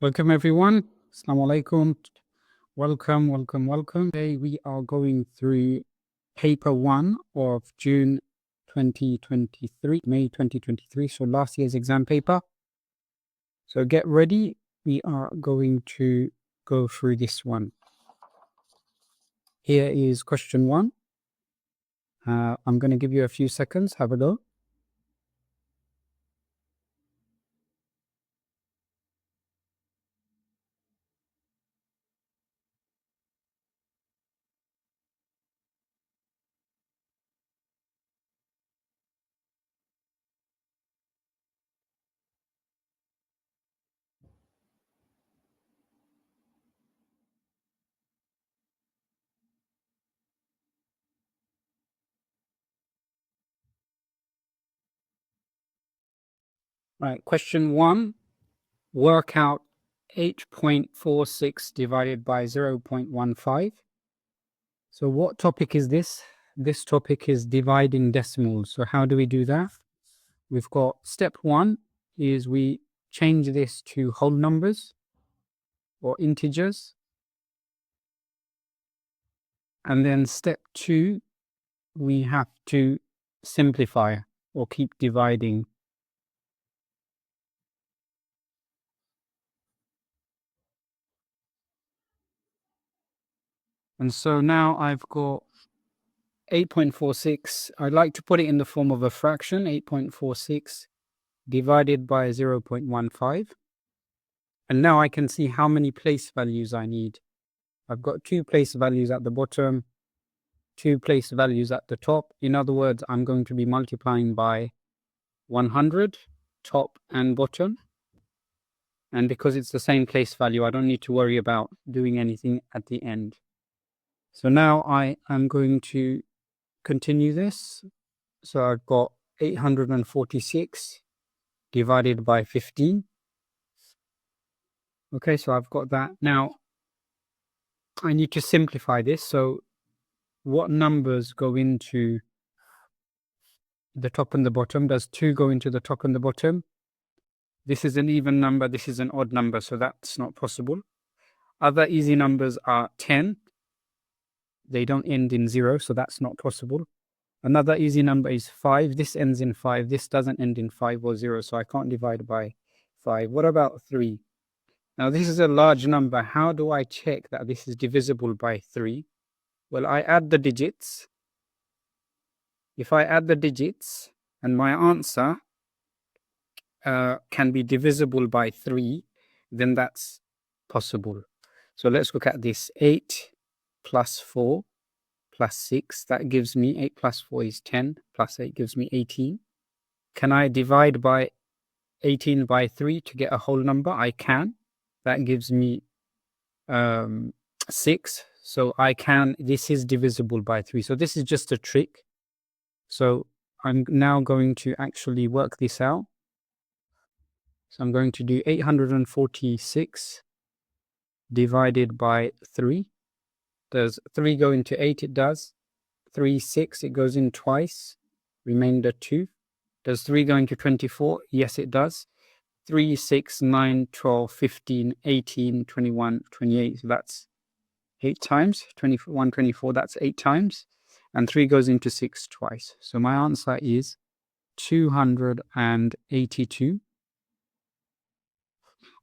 Welcome everyone. Assalamu alaikum. Welcome. Today we are going through paper 1 of June 2023, May 2023. So last year's exam paper. So get ready. We are going to go through this one. Here is question 1. I'm going to give you a few seconds. Have a go. Right. Question 1. Work out 8.46 divided by 0.15. So what topic is this? This topic is dividing decimals. So how do we do that? We've got step 1 is we change this to whole numbers or integers. And then step 2, we have to simplify or keep dividing. And so now I've got 8.46. I'd like to put it in the form of a fraction, 8.46 divided by 0.15. And now I can see how many place values I need. I've got 2 place values at the bottom, 2 place values at the top. In other words, I'm going to be multiplying by 100, top and bottom. And because it's the same place value, I don't need to worry about doing anything at the end. So now I am going to continue this. So I've got 846 divided by 15. Okay, so I've got that. Now I need to simplify this. So what numbers go into the top and the bottom? Does 2 go into the top and the bottom? This is an even number, this is an odd number, so that's not possible. Other easy numbers are 10. They don't end in 0, so that's not possible. Another easy number is 5. This ends in 5. This doesn't end in 5 or 0, so I can't divide by 5. What about 3? Now, this is a large number. How do I check that this is divisible by 3? Well, I add the digits. If I add the digits and my answer can be divisible by 3, then that's possible. So let's look at this. 8 plus 4 plus 6, that gives me 8 plus 4 is 10, plus 8 gives me 18. Can I divide by 18 by 3 to get a whole number? I can. That gives me 6. So I can, this is divisible by 3. So this is just a trick. So I'm now going to actually work this out. So I'm going to do 846 divided by 3. Does 3 go into 8? It does. 3, 6, it goes in twice. Remainder 2. Does 3 go into 24? Yes, it does. 3, 6, 9, 12, 15, 18, 21, 28. So that's 8 times. 21, 24, that's 8 times. And 3 goes into 6 twice. So my answer is 282.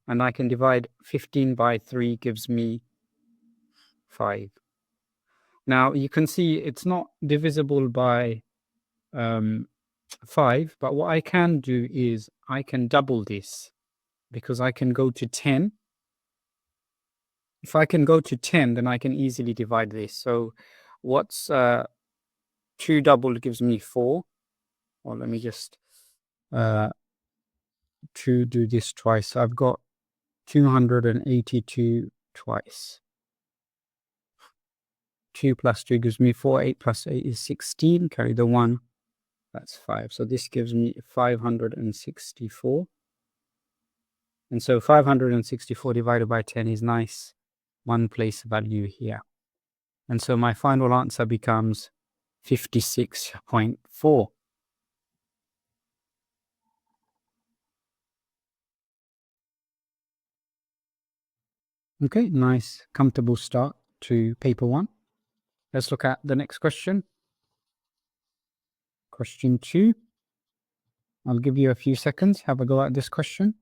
And I can divide 15 by 3 gives me 5. Now you can see it's not divisible by 5, but what I can do is I can double this because I can go to 10. If I can go to 10, then I can easily divide this. So what's 2 doubled gives me 4. Or let me just to do this twice. So I've got 282 twice. 2 plus 2 gives me 4. 8 plus 8 is 16. Carry the 1. That's 5. So this gives me 564. And so 564 divided by 10 is nice. 1 place value here. And so my final answer becomes 56.4. Okay, nice, comfortable start to paper 1. Let's look at the next question. Question 2. I'll give you a few seconds. Have a go at this question.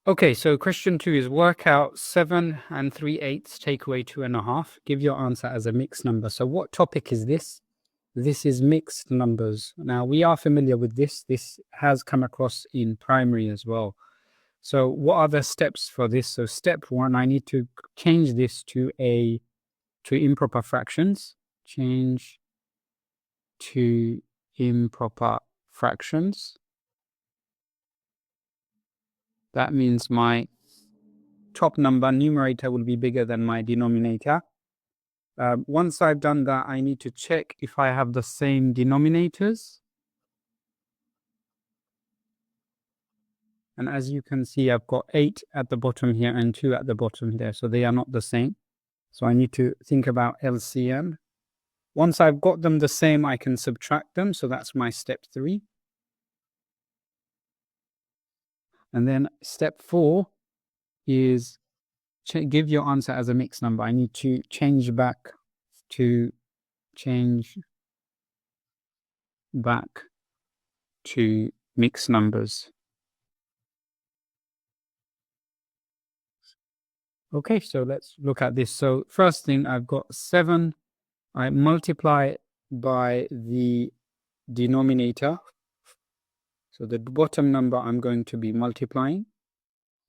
Okay, so question 2 is work out 7 3/8, take away 2.5. Give your answer as a mixed number. So what topic is this? This is mixed numbers. Now, we are familiar with this. This has come across in primary as well. So what are the steps for this? So step 1, I need to change this to improper fractions. Change to improper fractions. That means my top number, numerator, will be bigger than my denominator. Once I've done that, I need to check if I have the same denominators. And as you can see, I've got 8 at the bottom here and 2 at the bottom there. So they are not the same. So I need to think about LCM. Once I've got them the same, I can subtract them. So that's my step 3. And then step 4 is give your answer as a mixed number. I need to change back to mixed numbers. Okay, so let's look at this. So first thing, I've got 7. I multiply it by the denominator. So the bottom number I'm going to be multiplying,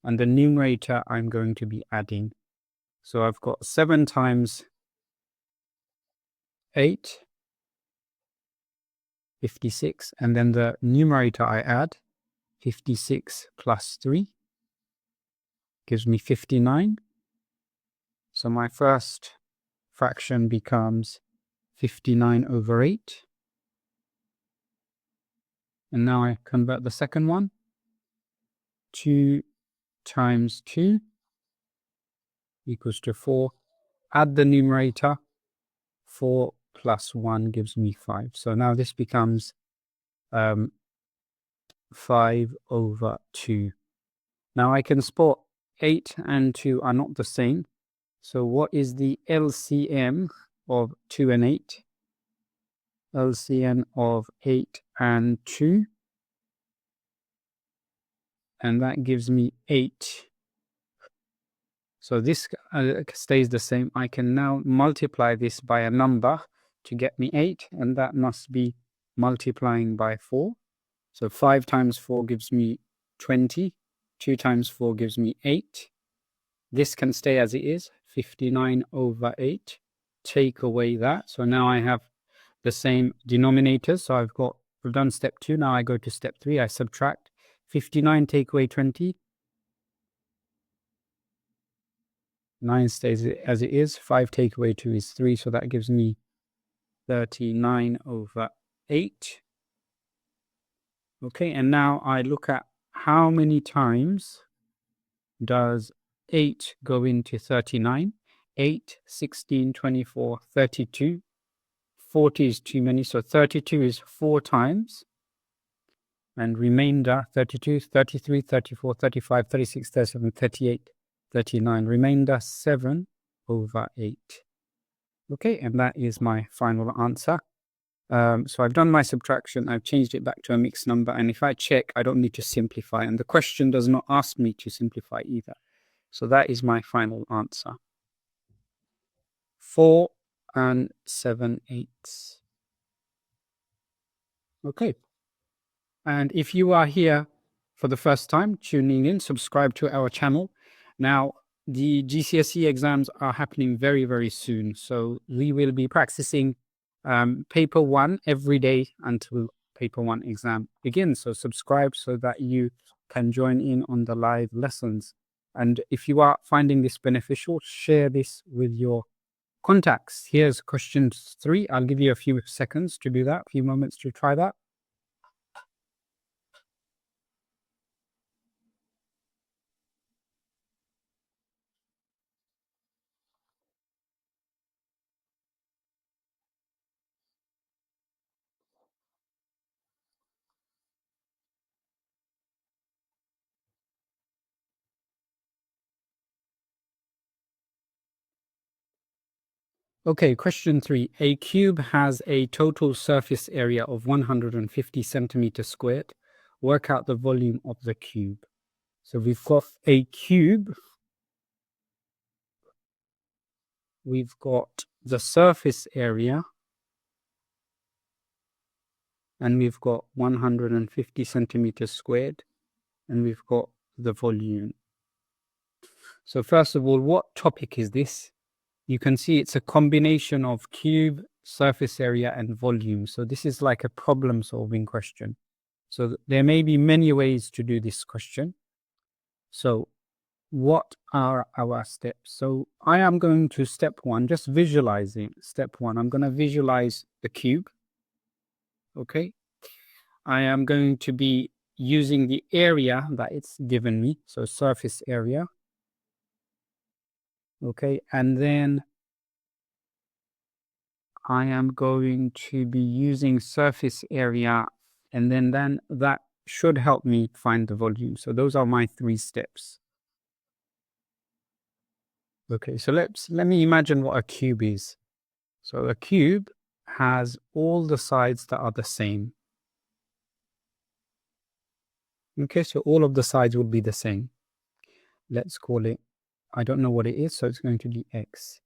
and the numerator I'm going to be adding. So I've got 7 times 8, 56, and then the numerator I add, 56 plus 3, gives me 59. So my first fraction becomes 59/8. And now I convert the second one. 2 times 2 equals to 4. Add the numerator. 4 plus 1 gives me 5. So now this becomes 5/2. Now I can spot 8 and 2 are not the same. So what is the LCM of 2 and 8? LCM of 8 and 2. And that gives me 8. So this stays the same. I can now multiply this by a number to get me 8. And that must be multiplying by 4. So 5 times 4 gives me 20. 2 times 4 gives me 8. This can stay as it is, 59/8. Take away that. So now I have the same denominators. So we've done step 2. Now I go to step 3. I subtract. 59 take away 20. 9 stays as it is. 5 take away 2 is 3. So that gives me 39/8. Okay, and now I look at how many times does 8 go into 39? 8, 16, 24, 32. 40 is too many. So 32 is 4 times. And remainder 32, 33, 34, 35, 36, 37, 38, 39. Remainder 7/8. Okay, and that is my final answer. So I've done my subtraction. I've changed it back to a mixed number. And if I check, I don't need to simplify. And the question does not ask me to simplify either. So that is my final answer. 4 7/8. Okay. And if you are here for the first time, tuning in, subscribe to our channel. Now, the GCSE exams are happening very, very soon. So we will be practicing paper 1 every day until paper 1 exam begins. So subscribe so that you can join in on the live lessons. And if you are finding this beneficial, share this with your Contacts. Here's question 3. I'll give you a few seconds to do that, a few moments to try that. Okay, question 3. A cube has a total surface area of 150 centimeters squared. Work out the volume of the cube. So we've got a cube. We've got the surface area. And we've got 150 centimeters squared. And we've got the volume. So first of all, what topic is this? You can see it's a combination of cube, surface area, and volume. So this is like a problem-solving question. So there may be many ways to do this question. So what are our steps? So I am going to step 1, just visualizing. Step 1, I'm going to visualize the cube. Okay. I am going to be using the area that it's given me. So surface area. Okay. And then I am going to be using surface area, and then that should help me find the volume. So those are my 3 steps. Okay, so let me imagine what a cube is. So a cube has all the sides that are the same. Okay, so all of the sides will be the same. Let's call it, I don't know what it is, so it's going to be x.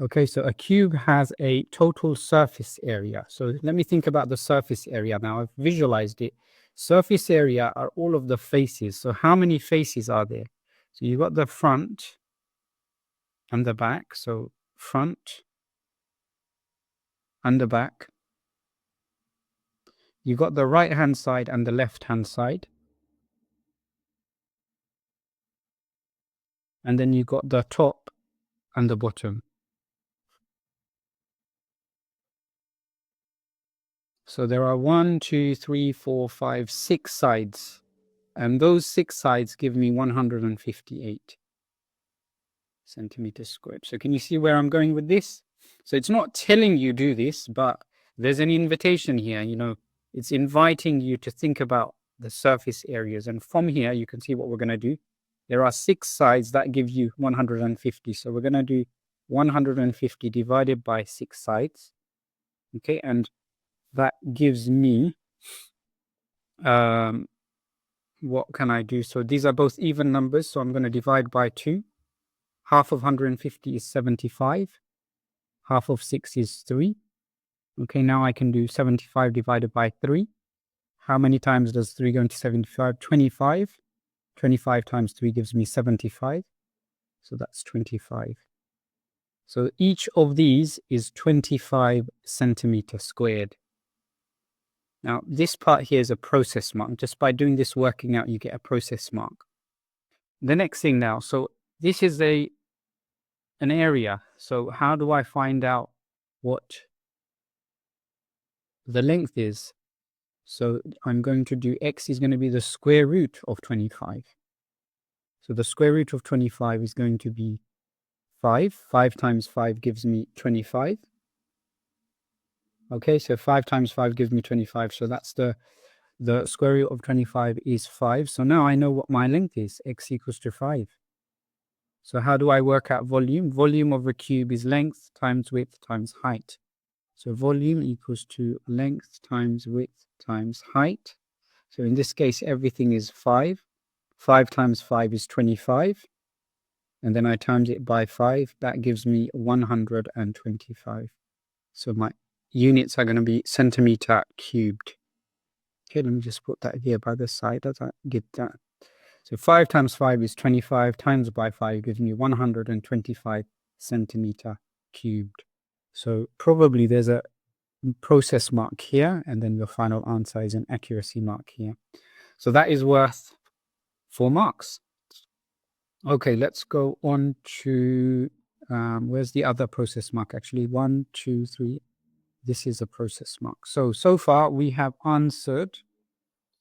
Okay, so a cube has a total surface area. So let me think about the surface area now. I've visualized it. Surface area are all of the faces. So how many faces are there? So you've got the front and the back. So front and the back. You've got the right-hand side and the left-hand side. And then you've got the top and the bottom. So there are 1, 2, 3, 4, 5, 6 sides. And those 6 sides give me 158 centimeters squared. So can you see where I'm going with this? So it's not telling you do this, but there's an invitation here. It's inviting you to think about the surface areas. And from here, you can see what we're going to do. There are 6 sides that give you 150. So we're going to do 150 divided by 6 sides. Okay, and that gives me, what can I do? So these are both even numbers. So I'm going to divide by 2. Half of 150 is 75. Half of 6 is 3. Okay, now I can do 75 divided by 3. How many times does 3 go into 75? 25. 25 times 3 gives me 75. So that's 25. So each of these is 25 centimeters squared. Now, this part here is a process mark. Just by doing this working out, you get a process mark. The next thing now, so this is an area. So how do I find out what the length is? So I'm going to do x is going to be the square root of 25. So the square root of 25 is going to be 5. 5 times 5 gives me 25. Okay, so 5 times 5 gives me 25. So that's the square root of 25 is 5. So now I know what my length is. X equals to 5. So how do I work out volume? Volume of a cube is length times width times height. So volume equals to length times width times height. So in this case, everything is 5. 5 times 5 is 25. And then I times it by 5. That gives me 125. So my units are going to be centimeter cubed. Okay, let me just put that here by the side. Does that get that? So 5 times 5 is 25. Times by 5 gives me 125 centimeter cubed. So probably there's a process mark here, and then your final answer is an accuracy mark here. So that is worth 4 marks. Okay, let's go on to Where's the other process mark? Actually, 1, 2, 3. This is a process mark. So far we have answered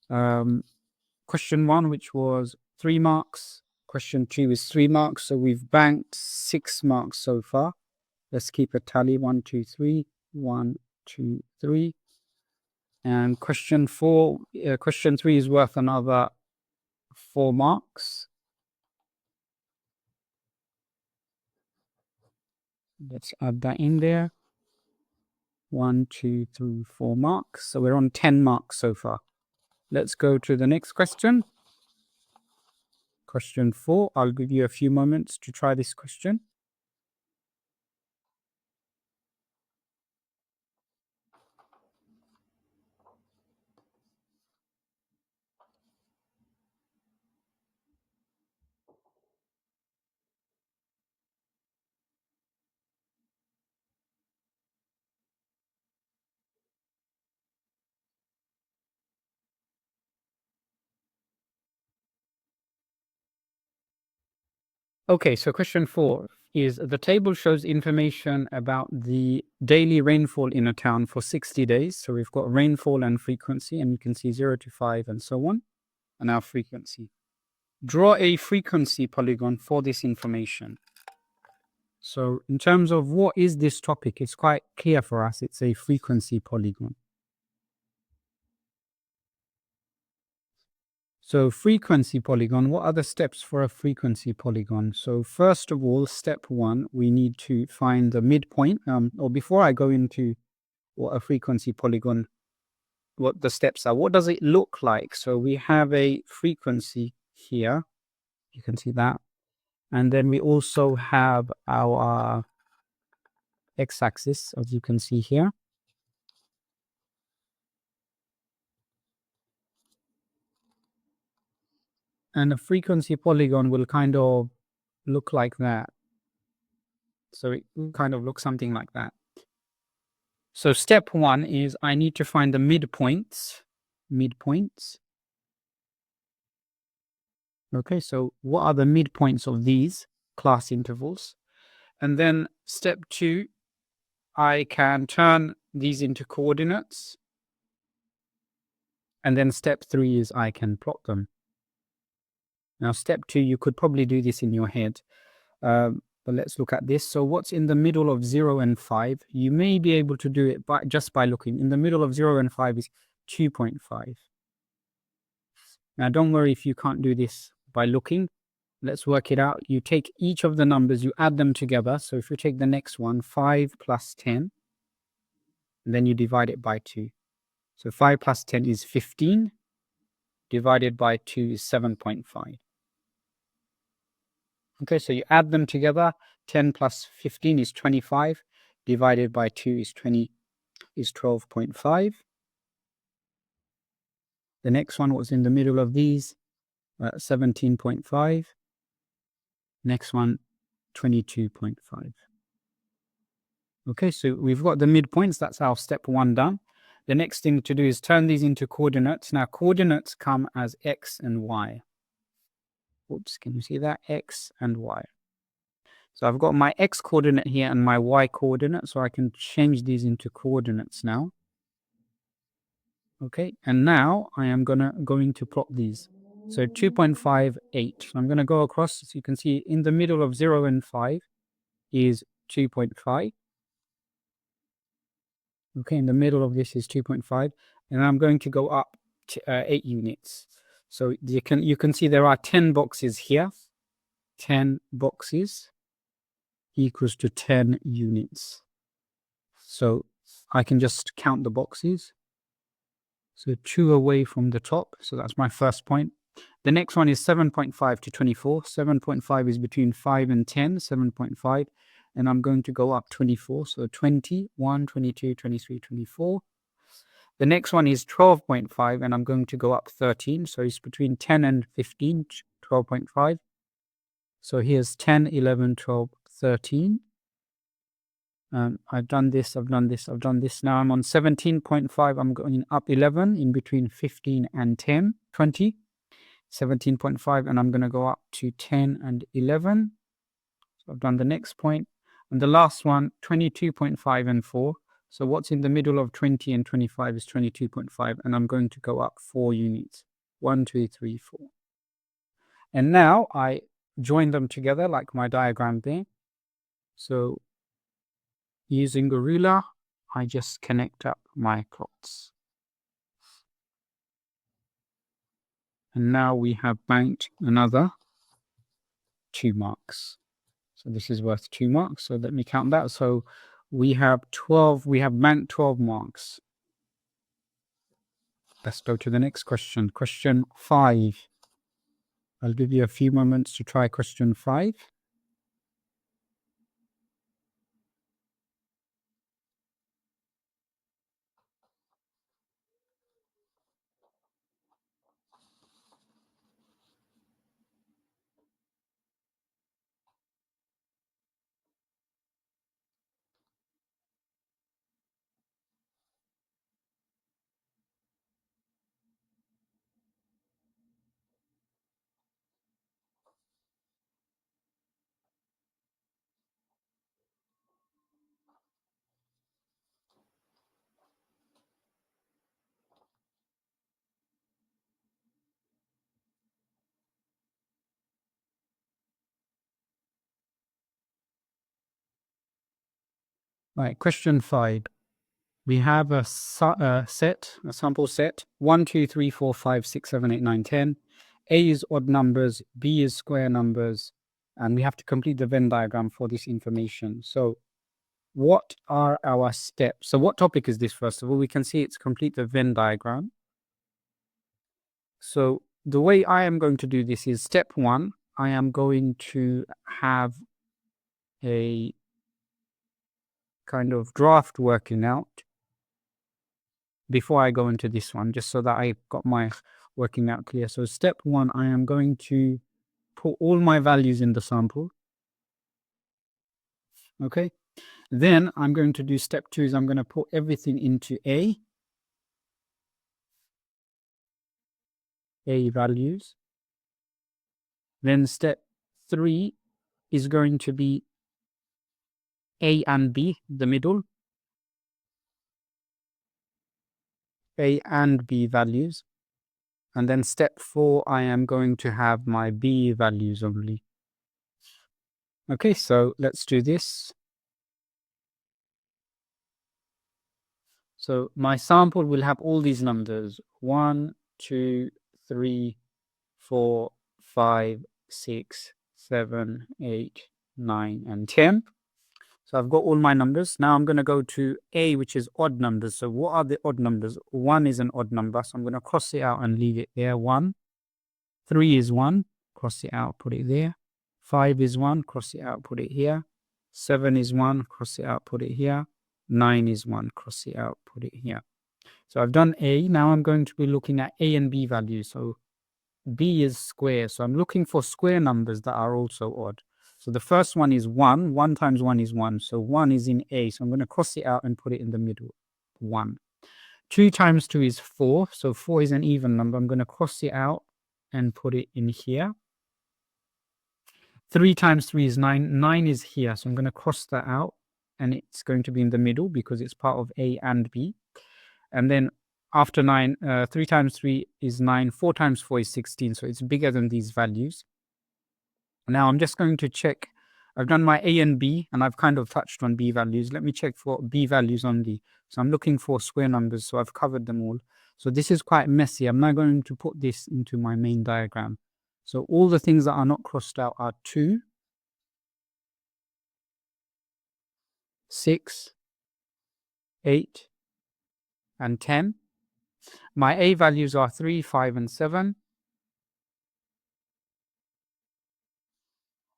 question 1, which was 3 marks. Question 2 is 3 marks. So we've banked 6 marks so far. Let's keep a tally. 1, 2, 3. 1, 2, 3. And question 4, question 3 is worth another 4 marks. Let's add that in there. 1, 2, 3, 4 marks. So we're on 10 marks so far. Let's go to the next question. Question 4. I'll give you a few moments to try this question. Okay, so question 4 is the table shows information about the daily rainfall in a town for 60 days. So we've got rainfall and frequency, and you can see 0 to 5 and so on, and our frequency. Draw a frequency polygon for this information. So in terms of what is this topic, it's quite clear for us. It's a frequency polygon. So frequency polygon, what are the steps for a frequency polygon? So first of all, step 1, we need to find the midpoint. Or before I go into what a frequency polygon, what the steps are, what does it look like? So we have a frequency here. You can see that. And then we also have our x-axis, as you can see here. And a frequency polygon will kind of look like that. So it kind of looks something like that. So step 1 is I need to find the midpoints. Okay, so what are the midpoints of these class intervals? And then step 2, I can turn these into coordinates. And then step 3 is I can plot them. Now step 2, you could probably do this in your head. But let's look at this. So what's in the middle of 0 and 5? You may be able to do it just by looking. In the middle of 0 and 5 is 2.5. Now don't worry if you can't do this by looking. Let's work it out. You take each of the numbers, you add them together. So if you take the next one, 5 plus 10, and then you divide it by 2. So 5 plus 10 is 15, divided by 2 is 7.5. Okay, so you add them together. 10 plus 15 is 25, divided by 2 is 12.5. The next one was in the middle of these, 17.5. Next one, 22.5. Okay, so we've got the midpoints. That's our step 1 done. The next thing to do is turn these into coordinates. Now, coordinates come as x and y. Oops, can you see that? X and y. So I've got my x coordinate here and my y coordinate, so I can change these into coordinates now. Okay, and now I am going to plot these. So 2.58. So I'm going to go across. So you can see in the middle of 0 and 5 is 2.5. Okay, in the middle of this is 2.5, and I'm going to go up to 8 units. So you can see there are 10 boxes here. 10 boxes equals to 10 units. So I can just count the boxes. So 2 away from the top. So that's my first point. The next one is 7.5 to 24. 7.5 is between 5 and 10, 7.5. And I'm going to go up 24. So 20, 1, 22, 23, 24. The next one is 12.5, and I'm going to go up 13. So it's between 10 and 15, 12.5. So here's 10, 11, 12, 13. I've done this, I've done this, I've done this. Now I'm on 17.5. I'm going up 11 in between 15 and 10, 20. 17.5, and I'm going to go up to 10 and 11. So I've done the next point. And the last one, 22.5 and 4. So what's in the middle of 20 and 25 is 22.5. And I'm going to go up 4 units. 1, 2, 3, 4. And now I join them together like my diagram there. So using a ruler, I just connect up my plots. And now we have banked another 2 marks. So this is worth 2 marks. So let me count that. So we have banked 12 marks. Let's go to the next question. Question 5. I'll give you a few moments to try question 5. Right, question 5. We have a sample set 1, 2, 3, 4, 5, 6, 7, 8, 9, 10. A is odd numbers, B is square numbers, and we have to complete the Venn diagram for this information. So what are our steps? So what topic is this? First of all, we can see it's complete the Venn diagram. So the way I am going to do this is step 1, I am going to have a kind of draft working out before I go into this one, just so that I got my working out clear. So step 1, I am going to put all my values in the sample. Okay. Then I'm going to do step 2 is I'm going to put everything into A values. Then step 3 is going to be A and B, the middle. A and B values. And then step 4, I am going to have my B values only. Okay, so let's do this. So my sample will have all these numbers 1, 2, 3, 4, 5, 6, 7, 8, 9, and 10. So I've got all my numbers. Now I'm going to go to A, which is odd numbers. So what are the odd numbers? 1 is an odd number. So I'm going to cross it out and leave it there. 1. 3 is 1. Cross it out, put it there. 5 is 1. Cross it out, put it here. 7 is 1. Cross it out, put it here. 9 is 1. Cross it out, put it here. So I've done A. Now I'm going to be looking at A and B values. So B is square. So I'm looking for square numbers that are also odd. So the first one is 1. 1 times 1 is 1. So 1 is in A. So I'm going to cross it out and put it in the middle. 1. 2 times 2 is 4. So 4 is an even number. I'm going to cross it out and put it in here. 3 times 3 is 9. 9 is here. So I'm going to cross that out. And it's going to be in the middle because it's part of A and B. And then after 9, 3 times 3 is 9. 4 times 4 is 16. So it's bigger than these values. Now I'm just going to check. I've done my A and B, and I've kind of touched on B values. Let me check for B values only. So I'm looking for square numbers. So I've covered them all. So this is quite messy. I'm now going to put this into my main diagram. So all the things that are not crossed out are 2, 6, 8, and 10. My A values are 3, 5, and 7.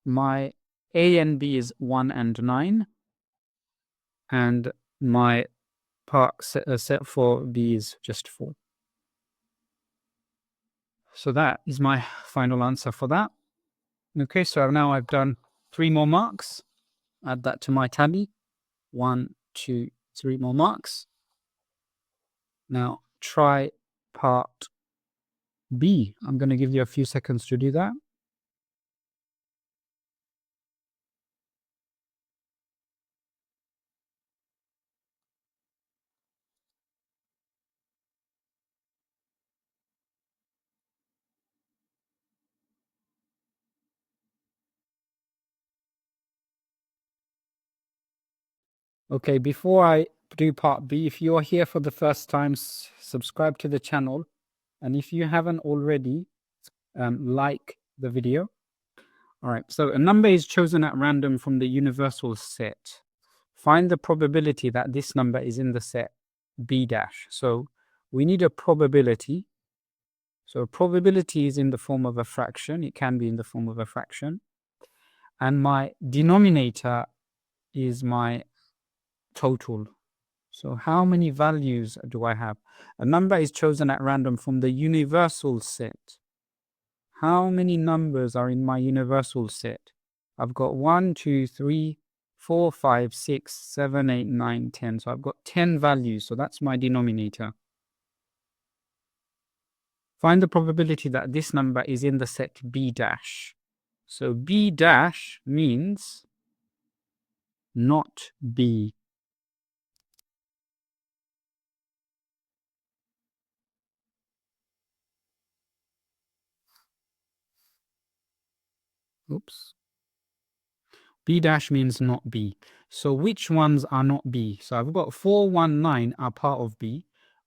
My A and B is 1 and 9. And my part set for B is just 4. So that is my final answer for that. Okay, so now I've done 3 more marks. Add that to my tally. 1, 2, 3 more marks. Now try part B. I'm going to give you a few seconds to do that. Okay, before I do part B, if you're here for the first time, subscribe to the channel. And if you haven't already, like the video. All right, so a number is chosen at random from the universal set. Find the probability that this number is in the set B dash. So we need a probability. So probability is in the form of a fraction. It can be in the form of a fraction. And my denominator is my total. So how many values do I have? A number is chosen at random from the universal set. How many numbers are in my universal set? I've got 1, 2, 3, 4, 5, 6, 7, 8, 9, 10. So I've got 10 values. So that's my denominator. Find the probability that this number is in the set B dash. So B dash means not B. Oops. B dash means not B. So which ones are not B? So I've got 4, 1, 9 are part of B.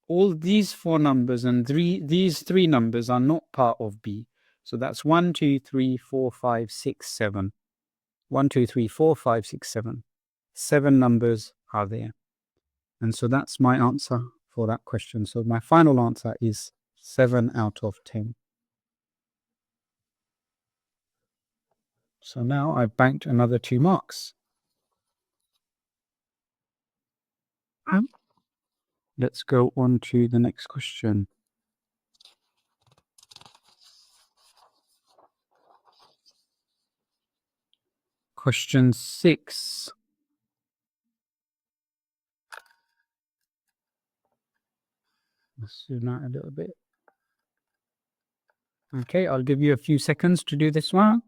All these 4 numbers and these 3 numbers are not part of B. So that's 1, 2, 3, 4, 5, 6, 7. 1, 2, 3, 4, 5, 6, 7. 7 numbers are there. And so that's my answer for that question. So my final answer is 7 out of 10. So now I've banked another 2 marks. Let's go on to the next question. Question 6. Let's zoom out a little bit. Okay, I'll give you a few seconds to do this one.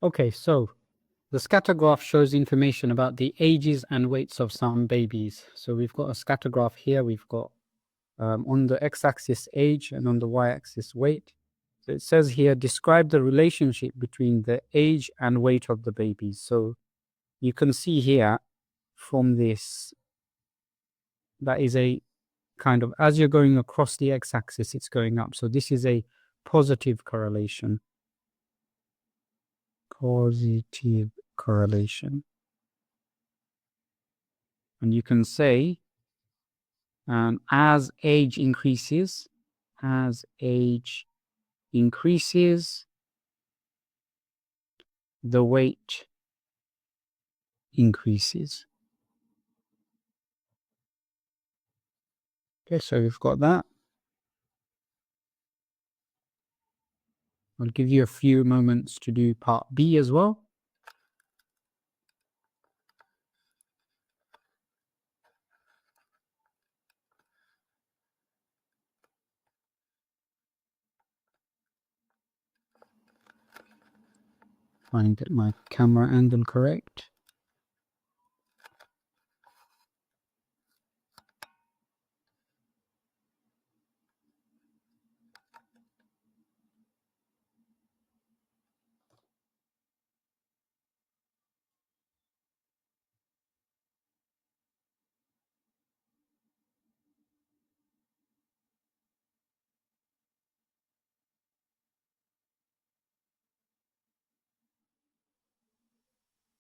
Okay, so the scatter graph shows information about the ages and weights of some babies. So we've got a scatter graph here. We've got on the x-axis age and on the y-axis weight. So it says here, describe the relationship between the age and weight of the babies. So you can see here from this, that is a kind of, as you're going across the x-axis, it's going up. So this is a positive correlation. Positive correlation. And you can say, as age increases, the weight increases. Okay, so we've got that. I'll give you a few moments to do part B as well. Find my camera angle correct.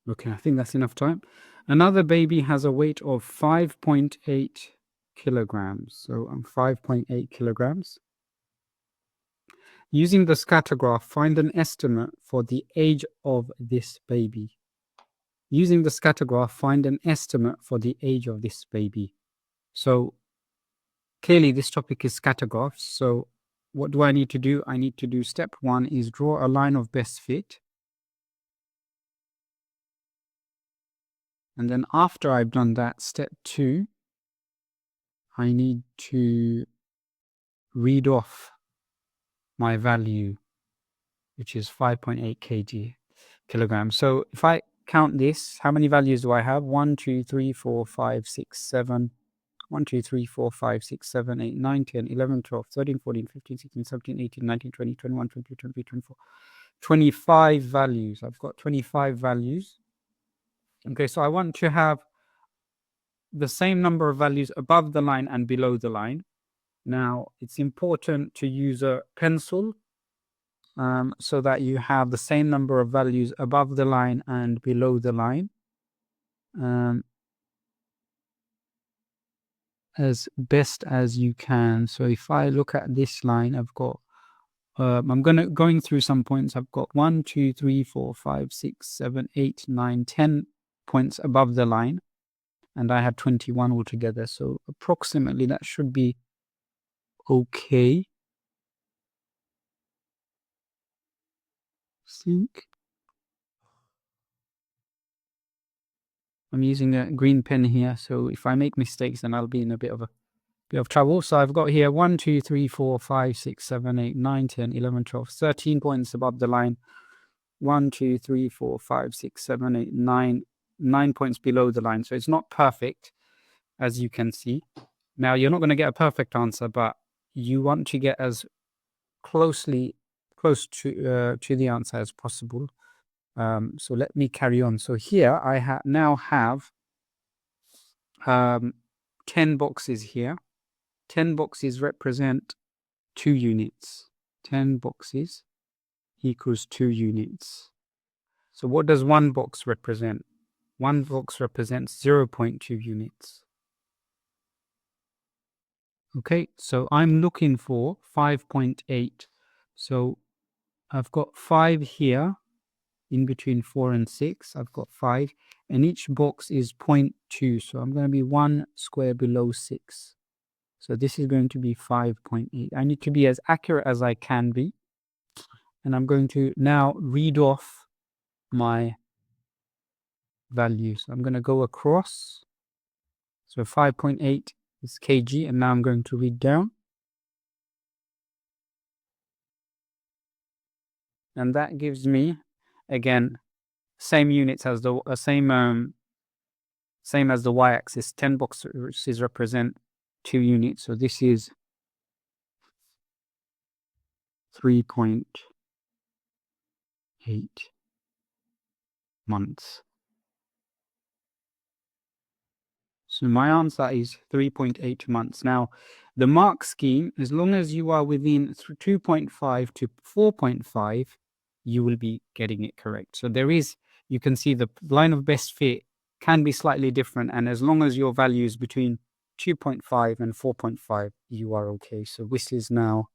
Okay, I think that's enough time. Another baby has a weight of 5.8 kilograms. So I'm 5.8 kilograms. Using the scatter graph, find an estimate for the age of this baby. using the scatter graph, find an estimate for the age of this baby. So clearly this topic is scatter graphs. So what do I need to do? I need to do step 1 is draw a line of best fit. And then after I've done that, step 2, I need to read off my value, which is 5.8 kilograms. So if I count this, how many values do I have? 1, 2, 3, 4, 5, 6, 7. 1, 2, 3, 4, 5, 6, 7, 8, 9, 10, 11, 12, 13, 14, 15, 16, 17, 18, 19, 20, 21, 22, 23, 24. 25 values. I've got 25 values. Okay, so I want to have the same number of values above the line and below the line. Now, it's important to use a pencil so that you have the same number of values above the line and below the line. As best as you can. So if I look at this line, I've got I'm going through some points. I've got 1, 2, 3, 4, 5, 6, 7, 8, 9, 10 points above the line, and I had 21 altogether. So approximately that should be okay. I think I'm using a green pen here, so if I make mistakes, then I'll be in a bit of trouble. So I've got here 1, 2, 3, 4, 5, 6, 7, 8, 9, 10, 11, 12, 13 points above the line. 1, 2, 3, 4, 5, 6, 7, 8, 9 points below the line. So it's not perfect, as you can see. Now, you're not going to get a perfect answer, but you want to get as close to the answer as possible. So let me carry on. So here I now have 10 boxes here. 10 boxes represent 2 units. 10 boxes equals 2 units. So what does one box represent? One box represents 0.2 units. Okay, so I'm looking for 5.8. So I've got 5 here in between 4 and 6. I've got 5, and each box is 0.2. So I'm going to be 1 square below 6. So this is going to be 5.8. I need to be as accurate as I can be. And I'm going to now read off my values. I'm going to go across. So 5.8 is kg, and now I'm going to read down. And that gives me, again, same units as the same as the y-axis. 10 boxes represent 2 units. So this is 3.8 months. So my answer is 3.8 months. Now, the mark scheme, as long as you are within 2.5 to 4.5, you will be getting it correct. So there is, you can see the line of best fit can be slightly different. And as long as your value is between 2.5 and 4.5, you are okay. So this is now,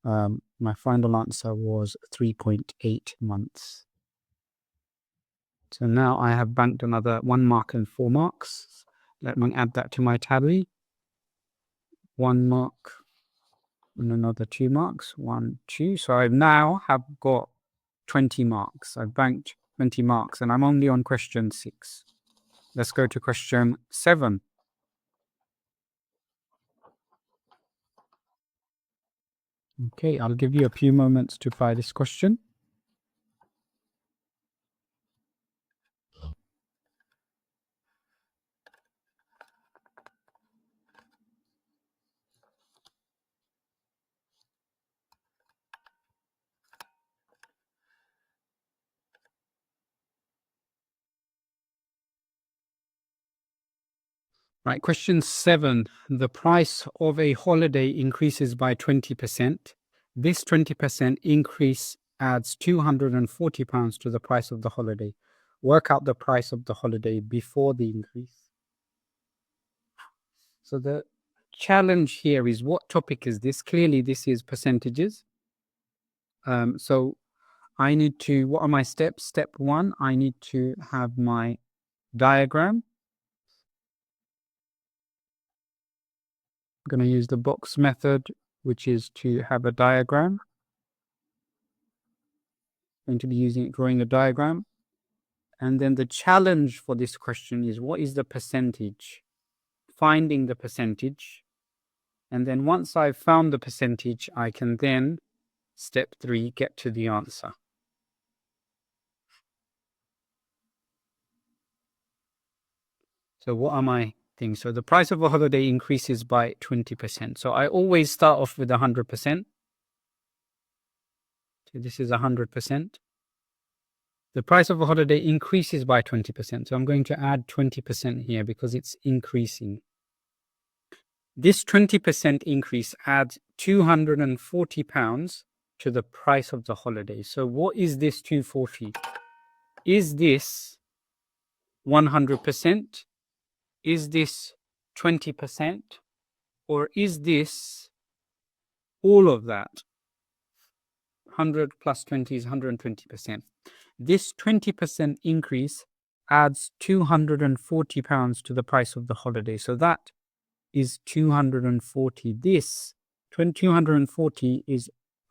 my final answer was 3.8 months. So now I have banked another 1 mark and 4 marks. Let me add that to my tally. 1 mark and another 2 marks. 1, 2. So I now have got 20 marks. I've banked 20 marks, and I'm only on question 6. Let's go to question 7. Okay, I'll give you a few moments to try this question. Right, question 7. The price of a holiday increases by 20%. This 20% increase adds £240 to the price of the holiday. Work out the price of the holiday before the increase. So the challenge here is, what topic is this? Clearly, this is percentages. So I need to, what are my steps? Step 1, I need to have my diagram. I'm going to use the box method, which is to have a diagram. I'm going to be drawing a diagram. And then the challenge for this question is, what is the percentage? Finding the percentage. And then once I've found the percentage, I can then, step 3, get to the answer. So what am I thinking? So the price of a holiday increases by 20%. So I always start off with 100%. So this is 100%. The price of a holiday increases by 20%. So I'm going to add 20% here because it's increasing. This 20% increase adds £240 to the price of the holiday. So what is this 240? Is this 100%? Is this 20%? Or is this all of that? 100 plus 20 is 120%. This 20% increase adds £240 to the price of the holiday. So that is 240. This 240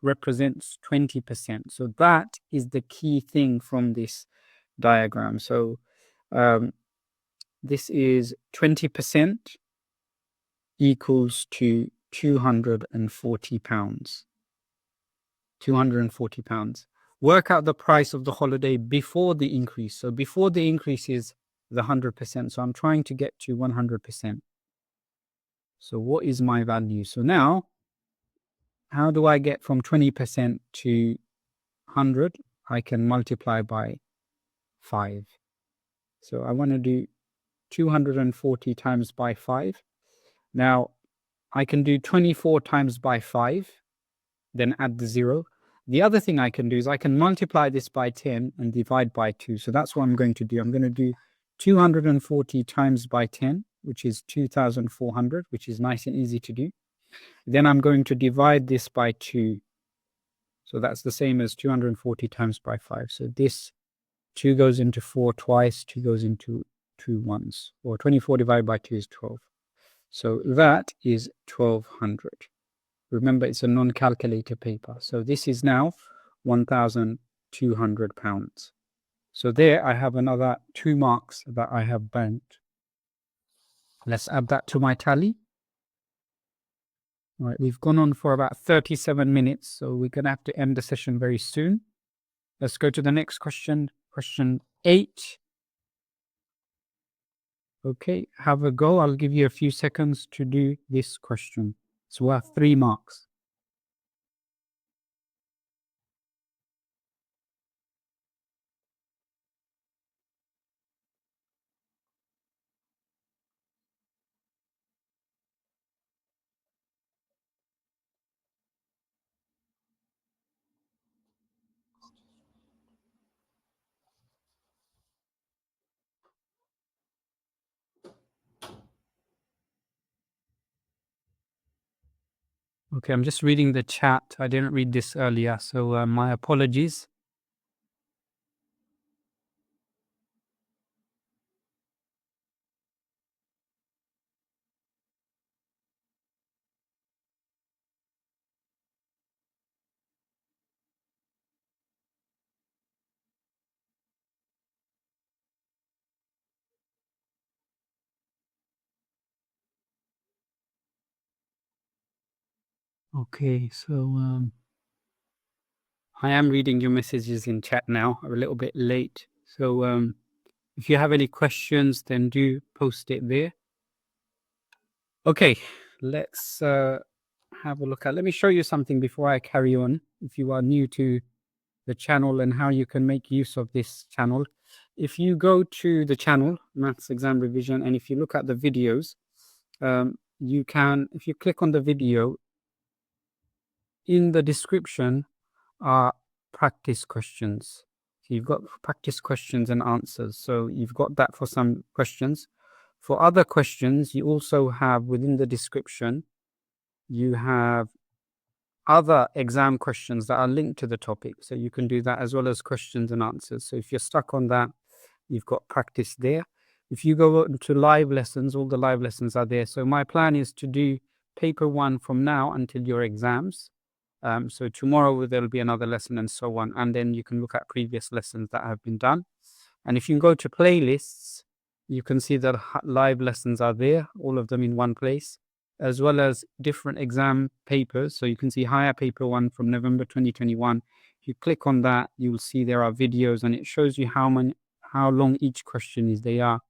represents 20%. So that is the key thing from this diagram. So this is 20% equals to £240. £240. Work out the price of the holiday before the increase. So before the increase is the 100%. So I'm trying to get to 100%. So what is my value? So now, how do I get from 20% to 100? I can multiply by 5. So I want to do 240 times by 5. Now, I can do 24 times by 5, then add the 0. The other thing I can do is I can multiply this by 10 and divide by 2. So that's what I'm going to do. I'm going to do 240 times by 10, which is 2,400, which is nice and easy to do. Then I'm going to divide this by 2. So that's the same as 240 times by 5. So this 2 goes into 4 twice, 2 goes into 2 once. Or 24 divided by 2 is 12. So that is 1,200. Remember, it's a non-calculator paper. So this is now £1,200. So there I have another 2 marks that I have banked. Let's add that to my tally. All right, we've gone on for about 37 minutes, so we're going to have to end the session very soon. Let's go to the next question, question 8. Okay, have a go. I'll give you a few seconds to do this question. It's worth 3 marks. Okay, I'm just reading the chat. I didn't read this earlier, so my apologies. Okay, so I am reading your messages in chat now. I'm a little bit late. So if you have any questions, then do post it there. Okay, let's have a look at. Let me show you something before I carry on. If you are new to the channel and how you can make use of this channel. If you go to the channel, Maths Exam Revision, and if you look at the videos, you can, if you click on the video, in the description are practice questions. So you've got practice questions and answers. So you've got that for some questions. For other questions, you also have within the description, you have other exam questions that are linked to the topic. So you can do that as well as questions and answers. So if you're stuck on that, you've got practice there. If you go to live lessons, all the live lessons are there. So my plan is to do paper 1 from now until your exams. So tomorrow there'll be another lesson and so on. And then you can look at previous lessons that have been done. And if you go to playlists, you can see that live lessons are there, all of them in one place, as well as different exam papers. So you can see higher paper 1 from November 2021. If you click on that, you'll see there are videos, and it shows you how long each question is. They are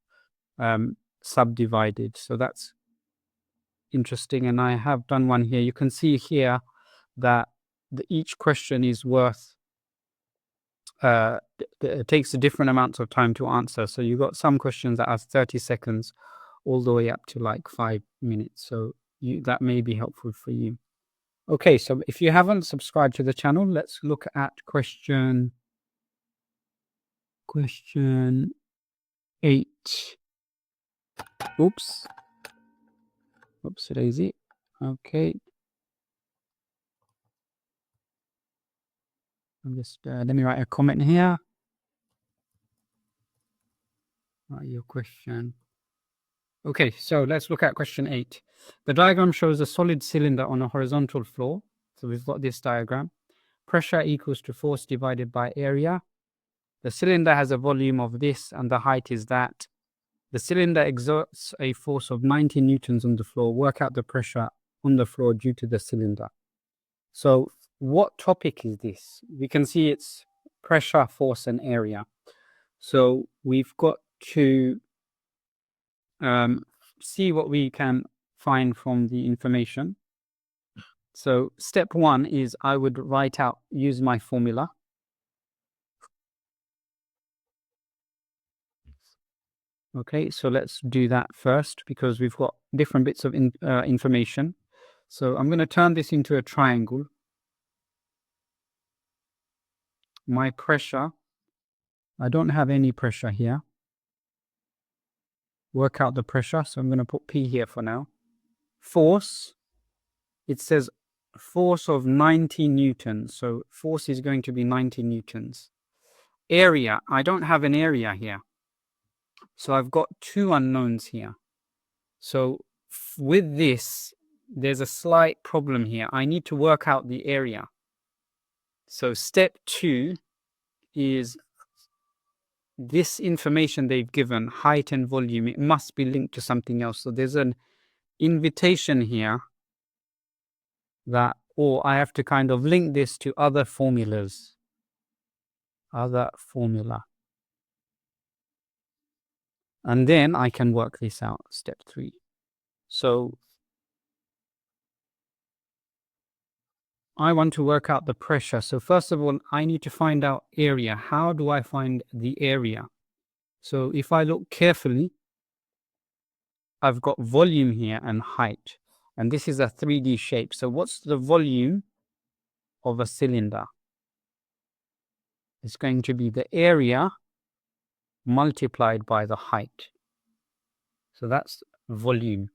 subdivided. So that's interesting. And I have done one here. You can see here that each question is worth, it takes a different amounts of time to answer. So you've got some questions that are 30 seconds all the way up to like 5 minutes. So that may be helpful for you. Okay, so if you haven't subscribed to the channel, let's look at question 8. Oops, daisy. Okay. I'm just, let me write a comment here. Write your question. Okay, so let's look at question 8. The diagram shows a solid cylinder on a horizontal floor. So we've got this diagram. Pressure equals to force divided by area. The cylinder has a volume of this and the height is that. The cylinder exerts a force of 90 newtons on the floor. Work out the pressure on the floor due to the cylinder. So what topic is this? We can see it's pressure, force, and area. So we've got to see what we can find from the information. So step 1 is I would use my formula. Okay, so let's do that first because we've got different bits of information. So I'm going to turn this into a triangle. My pressure, I don't have any pressure here. Work out the pressure, so I'm going to put P here for now. Force, it says force of 90 newtons, so force is going to be 90 newtons. Area, I don't have an area here. So I've got 2 unknowns here. So with this, there's a slight problem here. I need to work out the area. So step 2 is this information they've given, height and volume, it must be linked to something else. So there's an invitation here that, or I have to kind of link this to other formulas. Other formula. And then I can work this out, step 3. So I want to work out the pressure. So first of all, I need to find out area. How do I find the area? So if I look carefully, I've got volume here and height. And this is a 3D shape. So what's the volume of a cylinder? It's going to be the area multiplied by the height. So that's volume.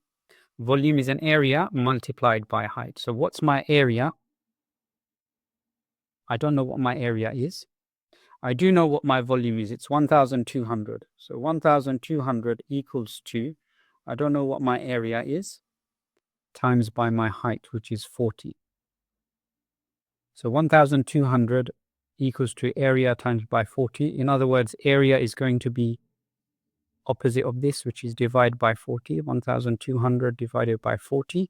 Volume is an area multiplied by height. So what's my area? I don't know what my area is. I do know what my volume is. It's 1,200. So 1,200 equals to, I don't know what my area is, times by my height, which is 40. So 1,200 equals to area times by 40. In other words, area is going to be opposite of this, which is divide by 40. 1,200 divided by 40.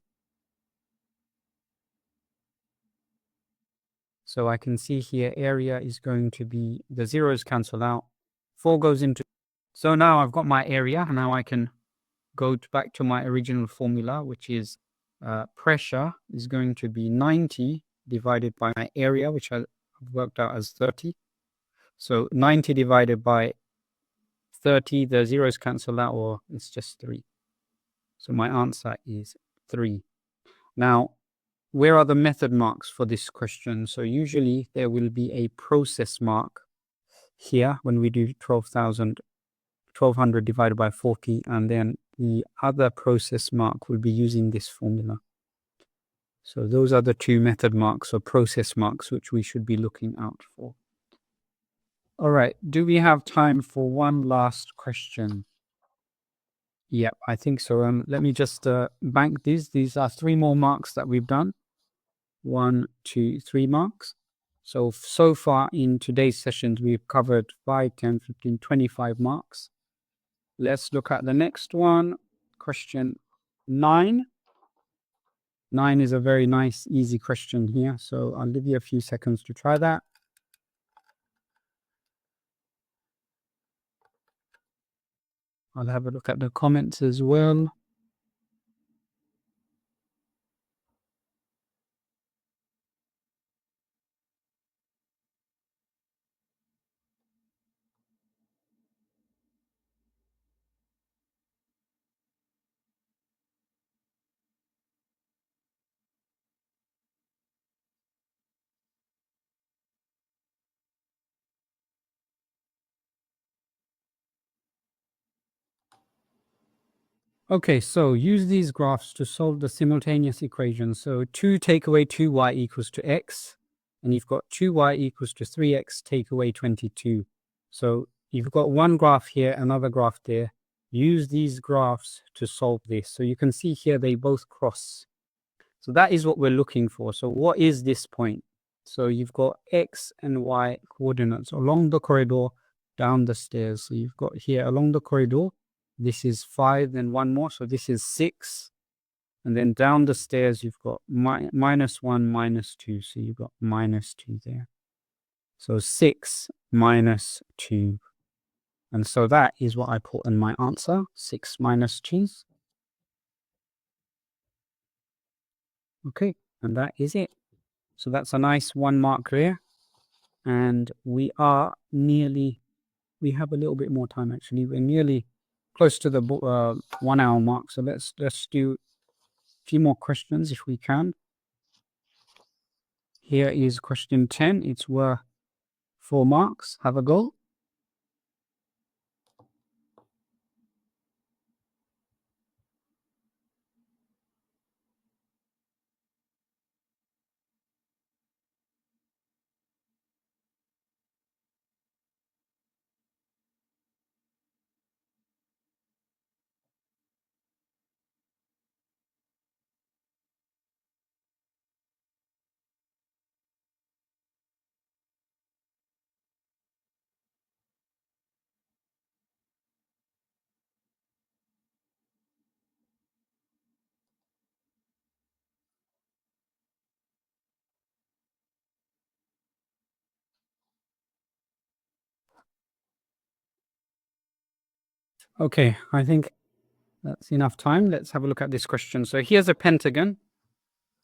So I can see here area is going to be, the zeros cancel out. 4 goes into, so now I've got my area. Now I can go back to my original formula, which is pressure is going to be 90 divided by my area, which I've worked out as 30. So 90 divided by 30, the zeros cancel out, or it's just 3. So my answer is 3. Now, where are the method marks for this question? So usually there will be a process mark here when we do 1,200 divided by 40, and then the other process mark will be using this formula. So those are the 2 method marks or process marks which we should be looking out for. All right, do we have time for one last question? Yep, I think so. Let me just bank these. These are 3 more marks that we've done. 1, 2, 3 marks. So far in today's sessions, we've covered 5, 10, 15, 25 marks. Let's look at the next one. Question 9. 9 is a very nice, easy question here. So I'll give you a few seconds to try that. I'll have a look at the comments as well. Okay, so use these graphs to solve the simultaneous equation. So 2 take away 2y equals to x, and you've got 2y equals to 3x take away 22. So you've got one graph here, another graph there. Use these graphs to solve this. So you can see here they both cross. So that is what we're looking for. So what is this point? So you've got x and y coordinates along the corridor, down the stairs. So you've got here along the corridor, this is 5, then one more. So this is 6. And then down the stairs, you've got -1, -2. So you've got -2 there. So 6 minus 2. And so that is what I put in my answer, 6 minus 2. Okay, and that is it. So that's a nice 1 mark there. And we have a little bit more time actually. We're nearly close to the 1 hour mark. So let's do a few more questions if we can. Here is question 10. It's worth 4 marks. Have a go. Okay, I think that's enough time. Let's have a look at this question. So here's a pentagon.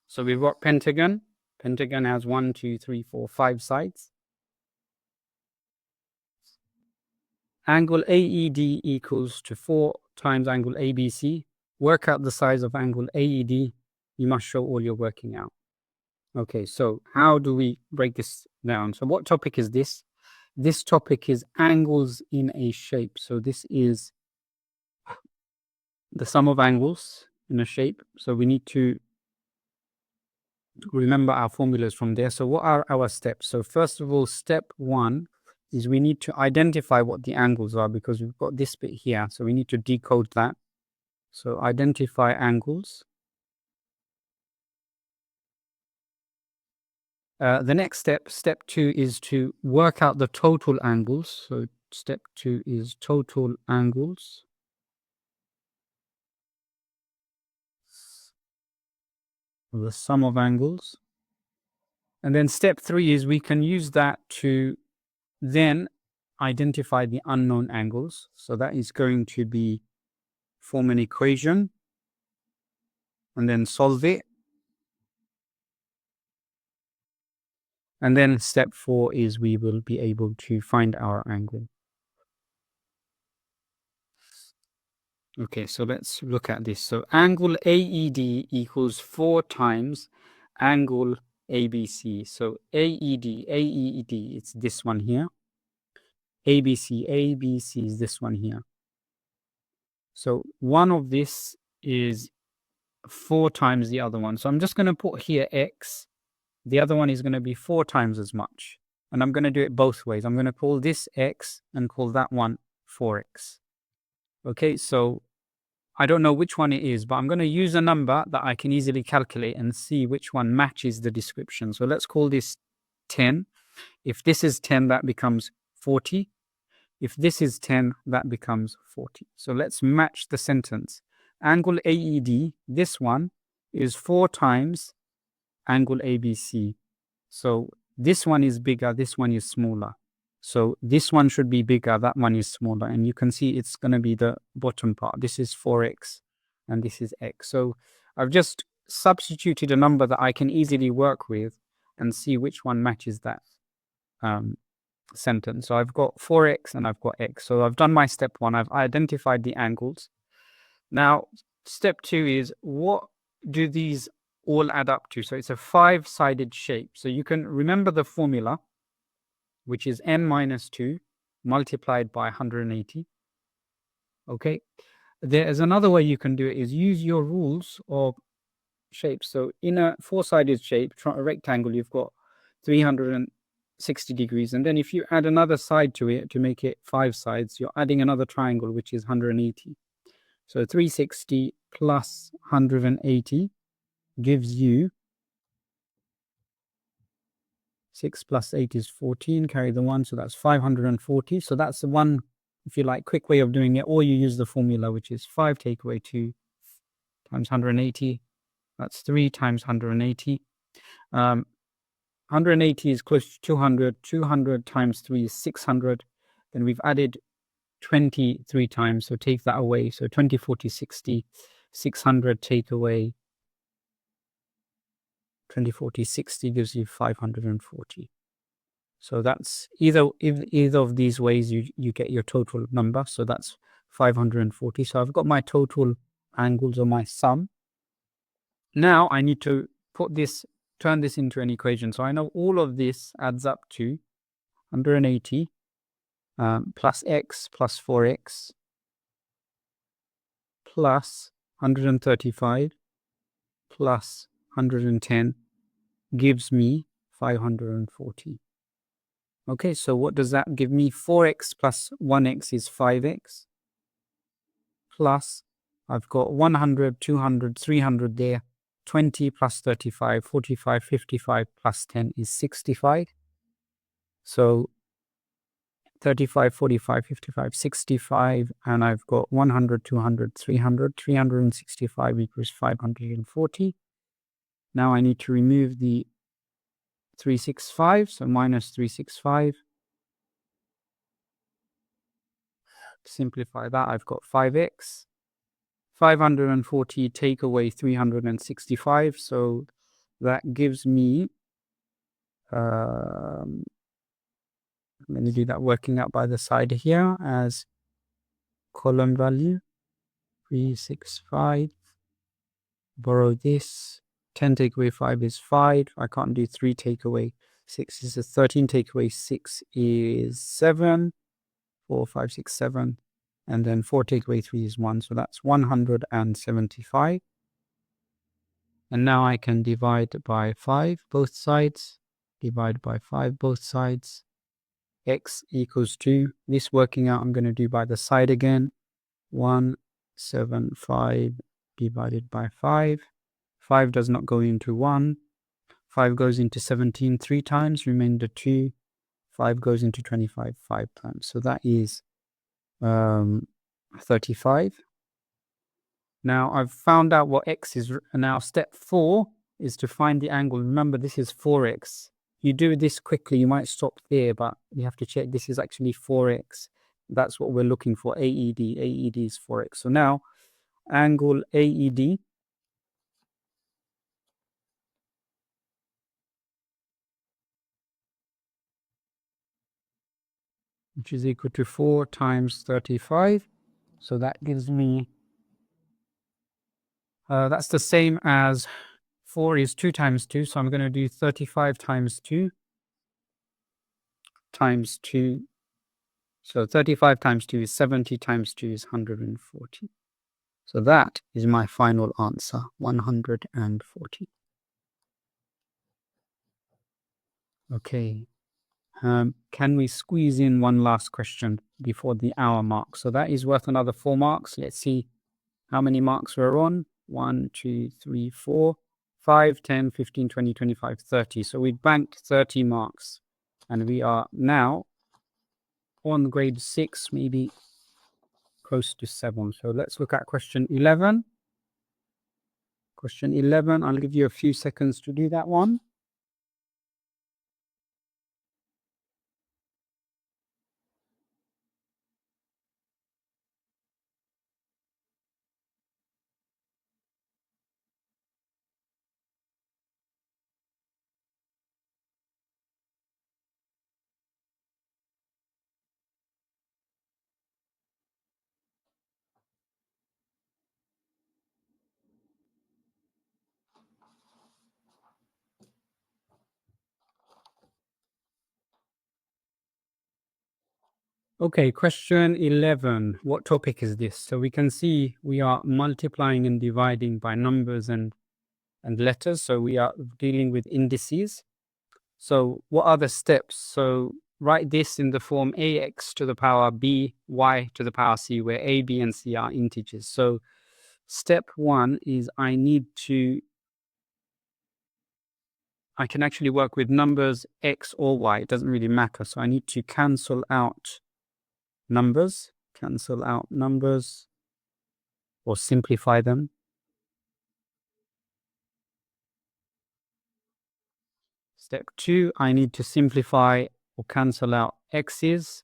So we've got pentagon. Pentagon has 1, 2, 3, 4, 5 sides. Angle AED equals to 4 times angle ABC. Work out the size of angle AED. You must show all your working out. Okay, so how do we break this down? So what topic is this? This topic is angles in a shape. So this is the sum of angles in a shape. So we need to remember our formulas from there. So what are our steps? So first of all, step 1 is we need to identify what the angles are because we've got this bit here. So we need to decode that. So identify angles. The next step 2 is to work out the total angles. So step 2 is total angles. The sum of angles. And then step 3 is we can use that to then identify the unknown angles. So that is going to be form an equation and then solve it. And then step 4 is we will be able to find our angle. Okay, so let's look at this. So angle AED equals 4 times angle ABC. So AED, it's this one here. ABC is this one here. So one of this is 4 times the other one. So I'm just going to put here X. The other one is going to be 4 times as much. And I'm going to do it both ways. I'm going to call this X and call that one 4X. Okay, so I don't know which one it is, but I'm going to use a number that I can easily calculate and see which one matches the description. So let's call this 10. If this is 10, that becomes 40. If this is 10, that becomes 40. So let's match the sentence. Angle AED, this one is 4 times angle ABC. So this one is bigger, this one is smaller. So this one should be bigger, that one is smaller. And you can see it's going to be the bottom part. This is 4x and this is x. So I've just substituted a number that I can easily work with and see which one matches that sentence. So I've got 4x and I've got x. So I've done my step 1. I've identified the angles. Now, step 2 is what do these all add up to? So it's a 5-sided shape. So you can remember the formula, which is n minus 2 multiplied by 180. Okay. There is another way you can do it, is use your rules of shapes. So in a 4-sided shape, a rectangle, you've got 360 degrees. And then if you add another side to it to make it 5 sides, you're adding another triangle, which is 180. So 360 plus 180 gives you 6 plus 8 is 14, carry the 1, so that's 540. So that's the one, if you like, quick way of doing it, or you use the formula, which is 5 take away 2 times 180. That's 3 times 180. 180 is close to 200. 200 times 3 is 600. Then we've added 23 times, so take that away. So 20, 40, 60. 600 take away 20, 40, 60 gives you 540. So that's either of these ways you get your total number. So that's 540. So I've got my total angles or my sum. Now I need to turn this into an equation. So I know all of this adds up to 180 plus x plus 4x plus 135 plus 110 gives me 540. Okay, so what does that give me? 4x plus 1x is 5x. Plus, I've got 100, 200, 300 there. 20 plus 35, 45, 55 plus 10 is 65. So 35, 45, 55, 65. And I've got 100, 200, 300. 365 equals 540. Now I need to remove the 365, so minus 365. Simplify that, I've got 5x. 540 take away 365, so that gives me, I'm going to do that working out by the side here as column value, 365, borrow this, 10 take away 5 is 5, I can't do 3 take away 6 is a 13, take away 6 is 7, 4, 5, 6, 7, and then 4 take away 3 is 1, so that's 175. And now I can divide by 5 both sides, divide by 5 both sides, x equals 2. This working out I'm going to do by the side again, 175 divided by 5. 5 does not go into 1. 5 goes into 17 3 times, remainder 2. 5 goes into 25 5 times. So that is 35. Now I've found out what x is. Now step 4 is to find the angle. Remember, this is 4x. You do this quickly, you might stop there, but you have to check this is actually 4x. That's what we're looking for, AED. AED is 4x. So now angle AED which is equal to 4 times 35. So that gives me, that's the same as 4 is 2 times 2. So I'm going to do 35 times 2 times 2. So 35 times 2 is 70, times 2 is 140. So that is my final answer, 140. Okay. Can we squeeze in one last question before the hour mark? So that is worth another 4 marks. Let's see how many marks we're on. 1, 2, 3, 4, 5, 10, 15, 20, 25, 30. So we've banked 30 marks. And we are now on grade 6, maybe close to 7. So let's look at question 11. Question 11, I'll give you a few seconds to do that one. Okay, question 11. What topic is this? So we can see we are multiplying and dividing by numbers and letters. So we are dealing with indices. So what are the steps? So write this in the form ax to the power b, y to the power c, where a, b, and c are integers. So step 1 is I can actually work with numbers x or y. It doesn't really matter. So I need to cancel out numbers or simplify them. Step 2, I need to simplify or cancel out x's.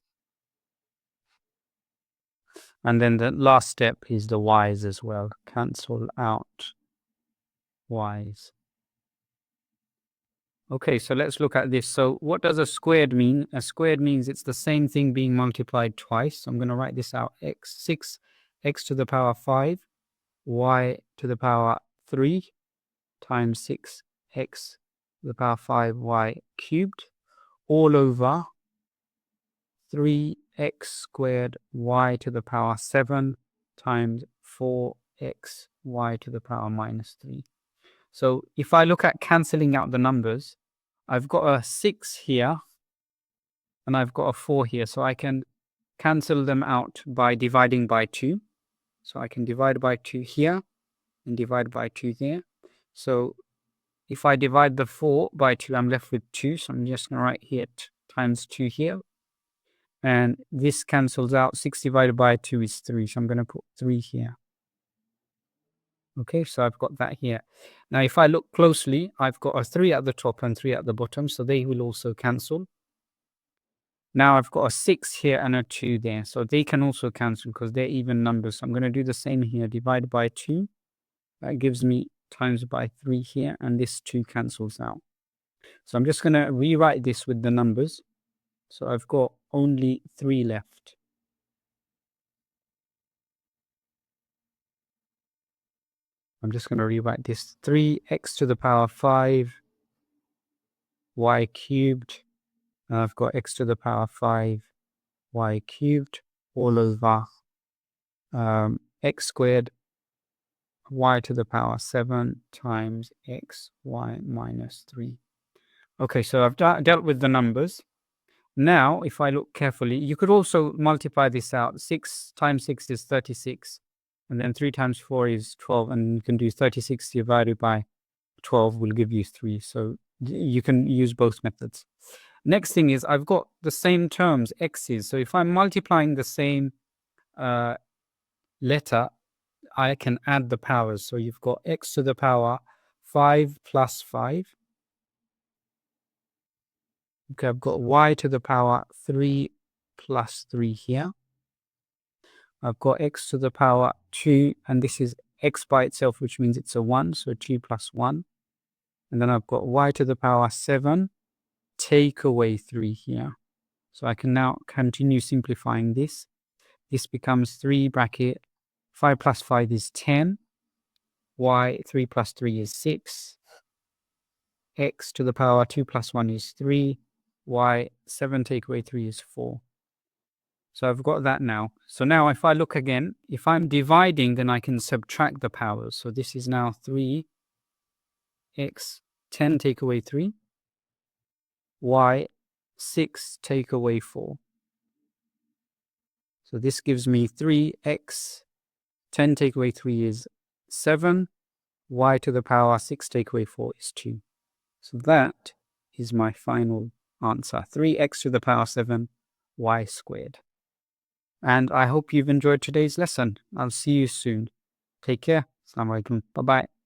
And then the last step is the y's as well. Cancel out y's. Okay, so let's look at this. So what does a squared mean? A squared means it's the same thing being multiplied twice. So I'm going to write this out. 6 x to the power 5, y to the power 3 times 6 x to the power 5 y cubed all over 3x squared y to the power 7 times 4x y to the power minus 3. So if I look at cancelling out the numbers, I've got a 6 here and I've got a 4 here. So I can cancel them out by dividing by 2. So I can divide by 2 here and divide by 2 there. So if I divide the 4 by 2, I'm left with 2. So I'm just going to write here times 2 here. And this cancels out. 6 divided by 2 is 3. So I'm going to put 3 here. Okay, so I've got that here. Now, if I look closely, I've got a 3 at the top and 3 at the bottom. So they will also cancel. Now, I've got a 6 here and a 2 there. So they can also cancel because they're even numbers. So I'm going to do the same here. Divide by 2. That gives me times by 3 here. And this 2 cancels out. So I'm just going to rewrite this with the numbers. So I've got only 3 left. I'm just going to rewrite this 3x to the power 5 y cubed. And I've got x to the power 5 y cubed all over x squared y to the power 7 times x y minus 3. Okay, so I've dealt with the numbers. Now, if I look carefully, you could also multiply this out. 6 times 6 is 36. And then 3 times 4 is 12. And you can do 36 divided by 12 will give you 3. So you can use both methods. Next thing is I've got the same terms, x's. So if I'm multiplying the same letter, I can add the powers. So you've got x to the power 5 plus 5. Okay, I've got y to the power 3 plus 3 here. I've got x to the power 2, and this is x by itself, which means it's a 1, so 2 plus 1. And then I've got y to the power 7, take away 3 here. So I can now continue simplifying this. This becomes 3 bracket 5 plus 5 is 10. Y 3 plus 3 is 6. X to the power 2 plus 1 is 3. Y 7 take away 3 is 4. So I've got that now. So now if I look again, if I'm dividing, then I can subtract the powers. So this is now 3x 10 take away 3. Y 6 take away 4. So this gives me 3x 10 take away 3 is 7. Y to the power 6 take away 4 is 2. So that is my final answer. 3x to the power 7 y squared. And I hope you've enjoyed today's lesson. I'll see you soon. Take care. Assalamu alaikum. Bye-bye.